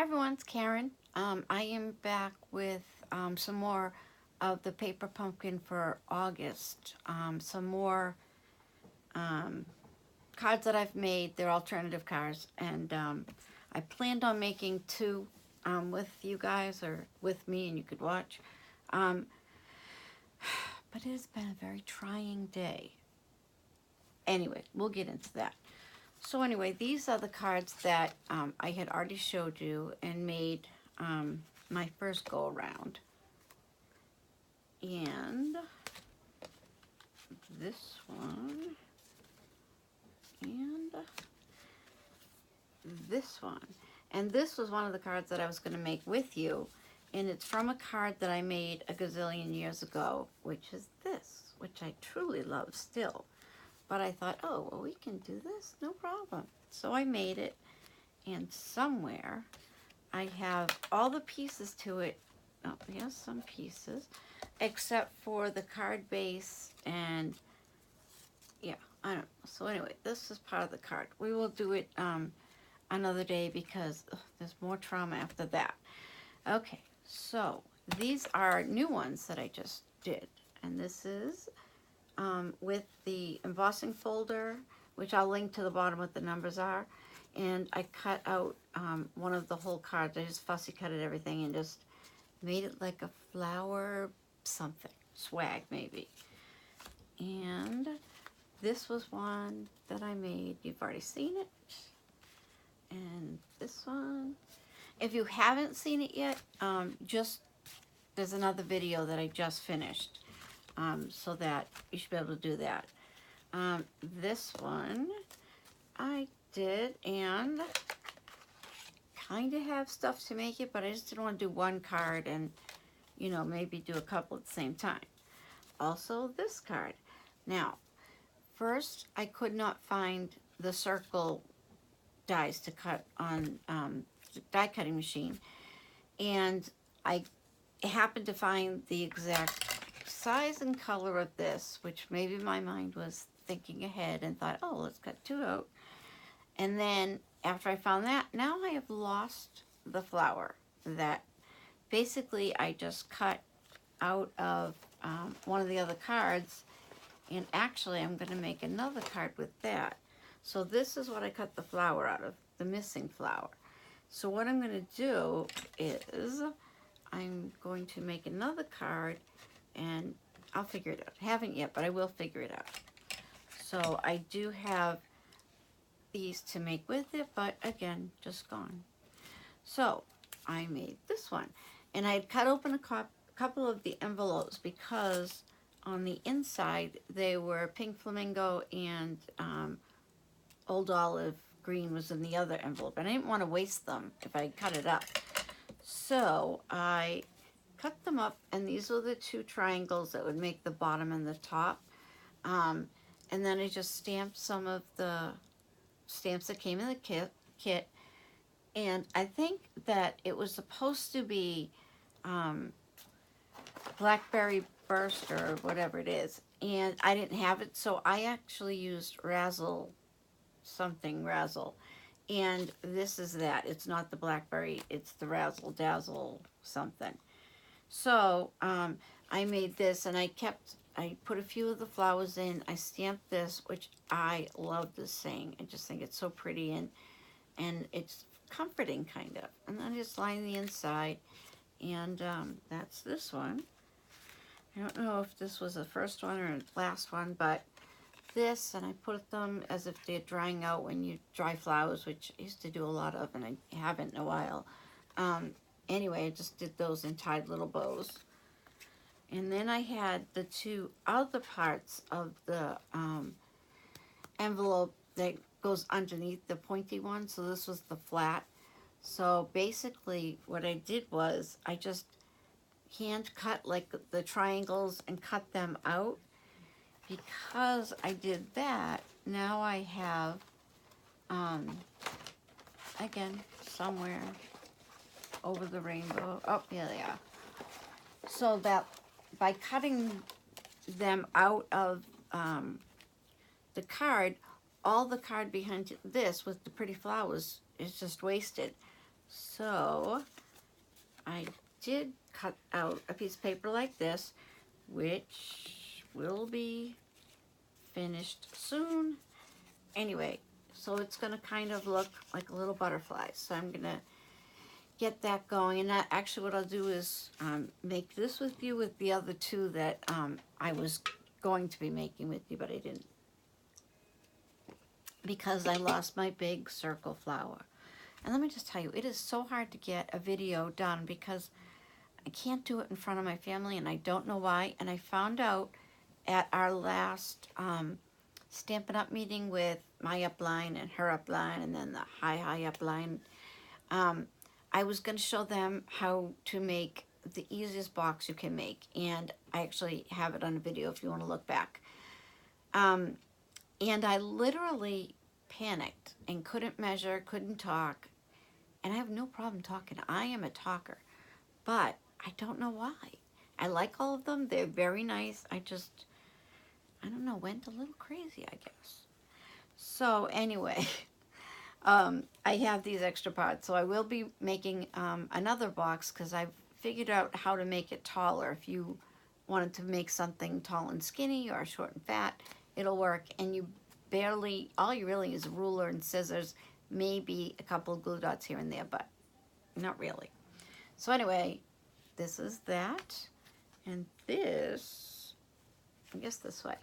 everyone, it's Karen. I am back with some more of the paper pumpkin for August. Some more cards that I've made. They're alternative cards, and I planned on making two with you guys or with me, and you could watch. Um, but it has been a very trying day. Anyway, we'll get into that. So anyway, these are the cards that I had already showed you and made my first go around. And this one and this one. And this was one of the cards that I was going to make with you. And it's from a card that I made a gazillion years ago, which is this, which I truly love still. But I thought, oh, well, we can do this, no problem. So I made it, and somewhere I have all the pieces to it. Oh, yes, some pieces, except for the card base, and yeah, I don't know. So anyway, this is part of the card. We will do it another day because there's more trauma after that. Okay, so these are new ones that I just did, and this is with the embossing folder, which I'll link to the bottom what the numbers are. And I cut out one of the whole cards. I just fussy cutted everything and just made it like a flower something, swag maybe. And this was one that I made. You've already seen it. And this one. If you haven't seen it yet, there's another video that I just finished. So that you should be able to do that. This one I did, and kind of have stuff to make it, but I just didn't want to do one card and, you know, maybe do a couple at the same time. Also, this card. Now, first, I could not find the circle dies to cut on the die cutting machine, and I happened to find the exact size and color of this, which maybe my mind was thinking ahead and thought, oh, let's cut two out. And then after I found that, now I have lost the flower that basically I just cut out of one of the other cards. And actually I'm going to make another card with that. So this is what I cut the flower out of, the missing flower. So what I'm going to do is I'm going to make another card, and I'll figure it out. I haven't yet, but I will figure it out. So I do have these to make with it, but again, just gone. So I made this one, and I had cut open a couple of the envelopes because on the inside they were pink flamingo and old olive green was in the other envelope, and I didn't want to waste them if I cut it up. So I cut them up, and these were the two triangles that would make the bottom and the top. And then I just stamped some of the stamps that came in the kit. And I think that it was supposed to be Blackberry Burst or whatever it is. And I didn't have it, so I actually used Razzle. And this is that. It's not the Blackberry, it's the Razzle Dazzle something. So I made this, and I put a few of the flowers in. I stamped this, which I love this thing. I just think it's so pretty, and it's comforting kind of. And then I just line the inside, and that's this one. I don't know if this was the first one or the last one, but this, and I put them as if they're drying out when you dry flowers, which I used to do a lot of, and I haven't in a while. Anyway, I just did those in tied little bows. And then I had the two other parts of the envelope that goes underneath the pointy one. So this was the flat. So basically what I did was I just hand cut like the triangles and cut them out. Because I did that, now I have, again, somewhere over the rainbow. Oh, yeah, they are. So that by cutting them out of the card, all the card behind this with the pretty flowers is just wasted. So I did cut out a piece of paper like this, which will be finished soon. Anyway, so it's going to kind of look like a little butterfly. So I'm going to get that going. And actually what I'll do is make this with you with the other two that I was going to be making with you, but I didn't, because I lost my big circle flower. And let me just tell you, it is so hard to get a video done because I can't do it in front of my family, and I don't know why. And I found out at our last Stampin' Up meeting with my upline and her upline, and then the high upline, I was going to show them how to make the easiest box you can make. And I actually have it on a video if you want to look back. And I literally panicked and couldn't measure, couldn't talk. And I have no problem talking. I am a talker. But I don't know why. I like all of them. They're very nice. I don't know, went a little crazy, I guess. So anyway, I have these extra parts. So I will be making another box because I've figured out how to make it taller. If you wanted to make something tall and skinny or short and fat, it'll work. And you barely, all you really is a ruler and scissors, maybe a couple of glue dots here and there, but not really. So anyway, this is that. And this, I guess this way.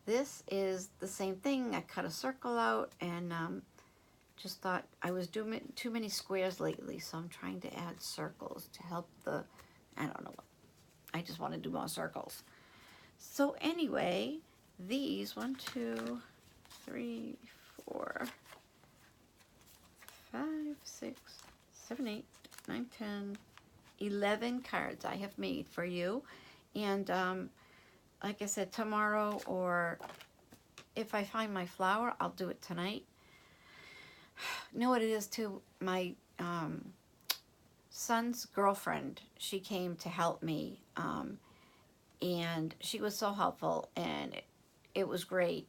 This is the same thing. I cut a circle out and just thought I was doing too many squares lately, so I'm trying to add circles to help the, I don't know what. I just want to do more circles. So anyway, these 1, 2, 3, 4, 5, 6, 7, 8, 9, 10, 11 cards I have made for you. And like I said, tomorrow, or if I find my flower, I'll do it tonight. You know what it is too? My son's girlfriend, she came to help me, and she was so helpful, and it was great.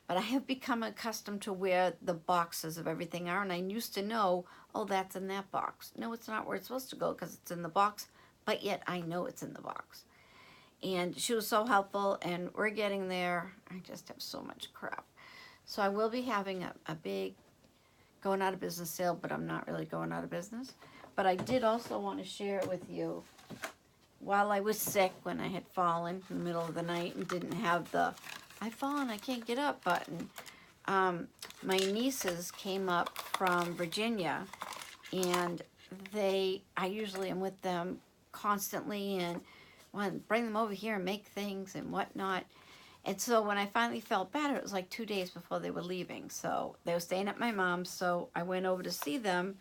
But I have become accustomed to where the boxes of everything are, and I used to know, oh, that's in that box. No, it's not where it's supposed to go because it's in the box, but yet I know it's in the box. And she was so helpful, and we're getting there. I just have so much crap. So I will be having a big going out of business sale, but I'm not really going out of business. But I did also want to share it with you. While I was sick, when I had fallen in the middle of the night and didn't have the I've fallen, I can't get up button, my nieces came up from Virginia, and I usually am with them constantly and want to bring them over here and make things and whatnot. And so when I finally felt better, it was like 2 days before they were leaving. So they were staying at my mom's, so I went over to see them,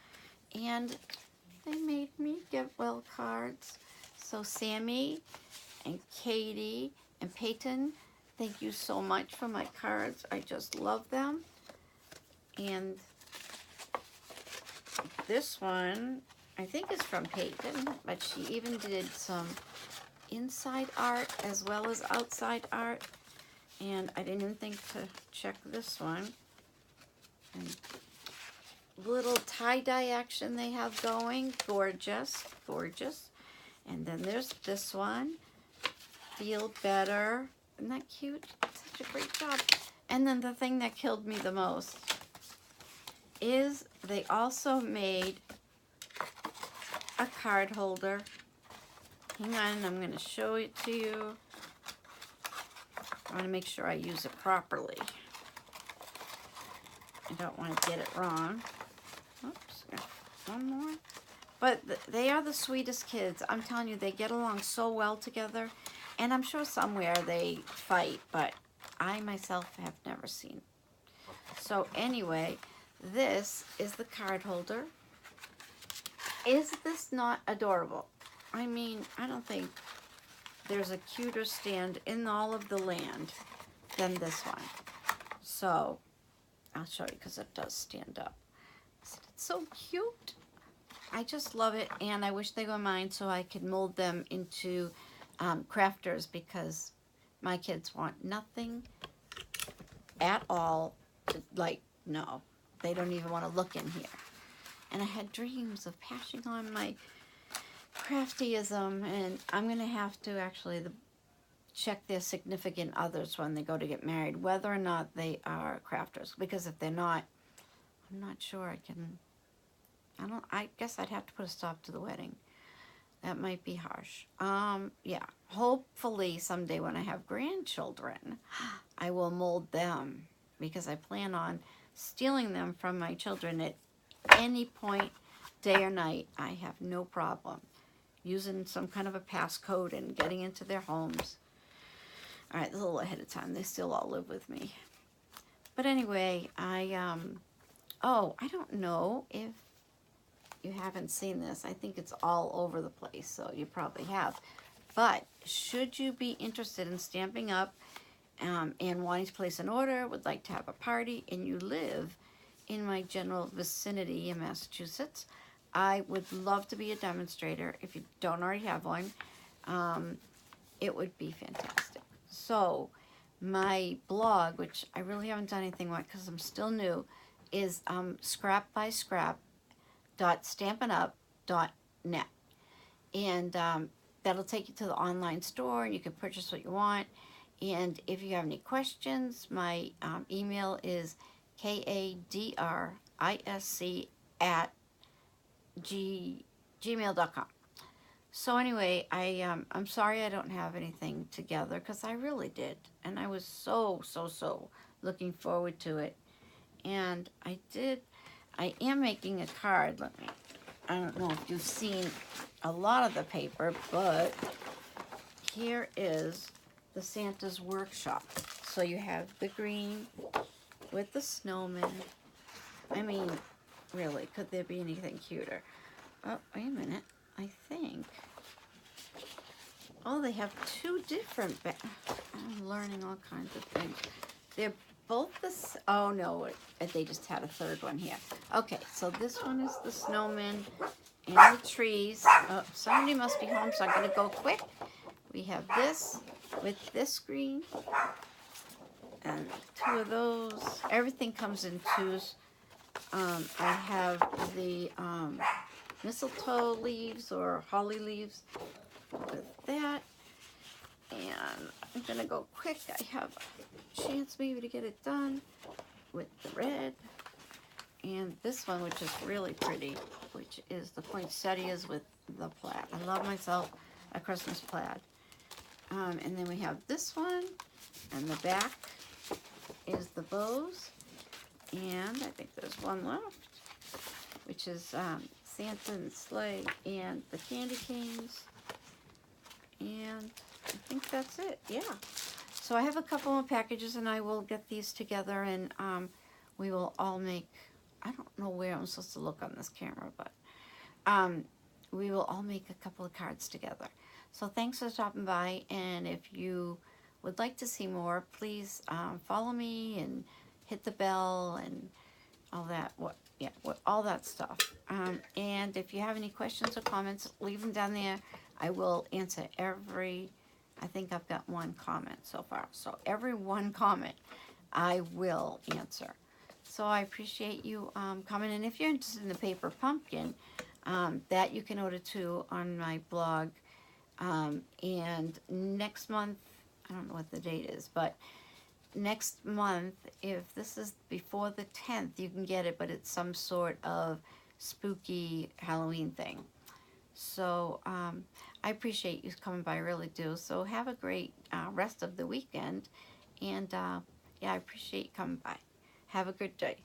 and they made me get well cards. So Sammy and Katie and Peyton, thank you so much for my cards. I just love them. And this one, I think is from Peyton, but she even did some inside art as well as outside art. And I didn't even think to check this one. And little tie-dye action they have going. Gorgeous, gorgeous. And then there's this one. Feel Better. Isn't that cute? Such a great job. And then the thing that killed me the most is they also made a card holder. Hang on, I'm going to show it to you. I want to make sure I use it properly. I don't want to get it wrong. Oops, one more. But they are the sweetest kids. I'm telling you, they get along so well together. And I'm sure somewhere they fight, but I myself have never seen. So anyway, this is the card holder. Is this not adorable? I mean, I don't think there's a cuter stand in all of the land than this one. So I'll show you because it does stand up. It's so cute. I just love it, and I wish they were mine so I could mold them into crafters, because my kids want nothing at all to, like, no, they don't even want to look in here. And I had dreams of passing on my craftyism, and I'm going to have to actually check their significant others when they go to get married, whether or not they are crafters. Because if they're not, I'm not sure I can, I guess I'd have to put a stop to the wedding. That might be harsh. Yeah, hopefully someday when I have grandchildren, I will mold them, because I plan on stealing them from my children at any point, day or night. I have no problem using some kind of a passcode and getting into their homes. All right, a little ahead of time. They still all live with me. But anyway, oh, I don't know if you haven't seen this. I think it's all over the place, so you probably have. But should you be interested in Stampin' Up! And wanting to place an order, would like to have a party, and you live in my general vicinity in Massachusetts, I would love to be a demonstrator. If you don't already have one, it would be fantastic. So my blog, which I really haven't done anything with because I'm still new, is scrapbyscrap.stampinup.net. And that'll take you to the online store, and you can purchase what you want. And if you have any questions, my email is kadrisc@gmail.com. So anyway, I'm sorry I don't have anything together, because I really did. And I was so looking forward to it. And I am making a card. I don't know if you've seen a lot of the paper, but here is the Santa's Workshop. So you have the green with the snowman. I mean, really, could there be anything cuter? Oh, wait a minute. I think, oh, they have two different I'm learning all kinds of things. They're both oh no, they just had a third one here. Okay, so this one is the snowman and the trees. Oh, somebody must be home, so I'm going to go quick. We have this with this green, and two of those. Everything comes in twos. I have the mistletoe leaves or holly leaves with that. And I'm going to go quick. I have a chance maybe to get it done with the red. And this one, which is really pretty, which is the poinsettias with the plaid. I love myself a Christmas plaid. And then we have this one, and the back is the bows. And I think there's one left, which is Santa and Sleigh and the candy canes. And I think that's it, yeah. So I have a couple more packages, and I will get these together, and we will all make, I don't know where I'm supposed to look on this camera, but we will all make a couple of cards together. So thanks for stopping by, and if you would like to see more, please follow me and hit the bell and all that, all that stuff. And if you have any questions or comments, leave them down there. I will answer every, I think I've got one comment so far. So every one comment I will answer. So I appreciate you coming. And if you're interested in the paper pumpkin, that you can order too on my blog. And next month, I don't know what the date is, but next month, if this is before the 10th, you can get it, but it's some sort of spooky Halloween thing. So I appreciate you coming by, I really do. So have a great rest of the weekend. And yeah, I appreciate you coming by. Have a good day.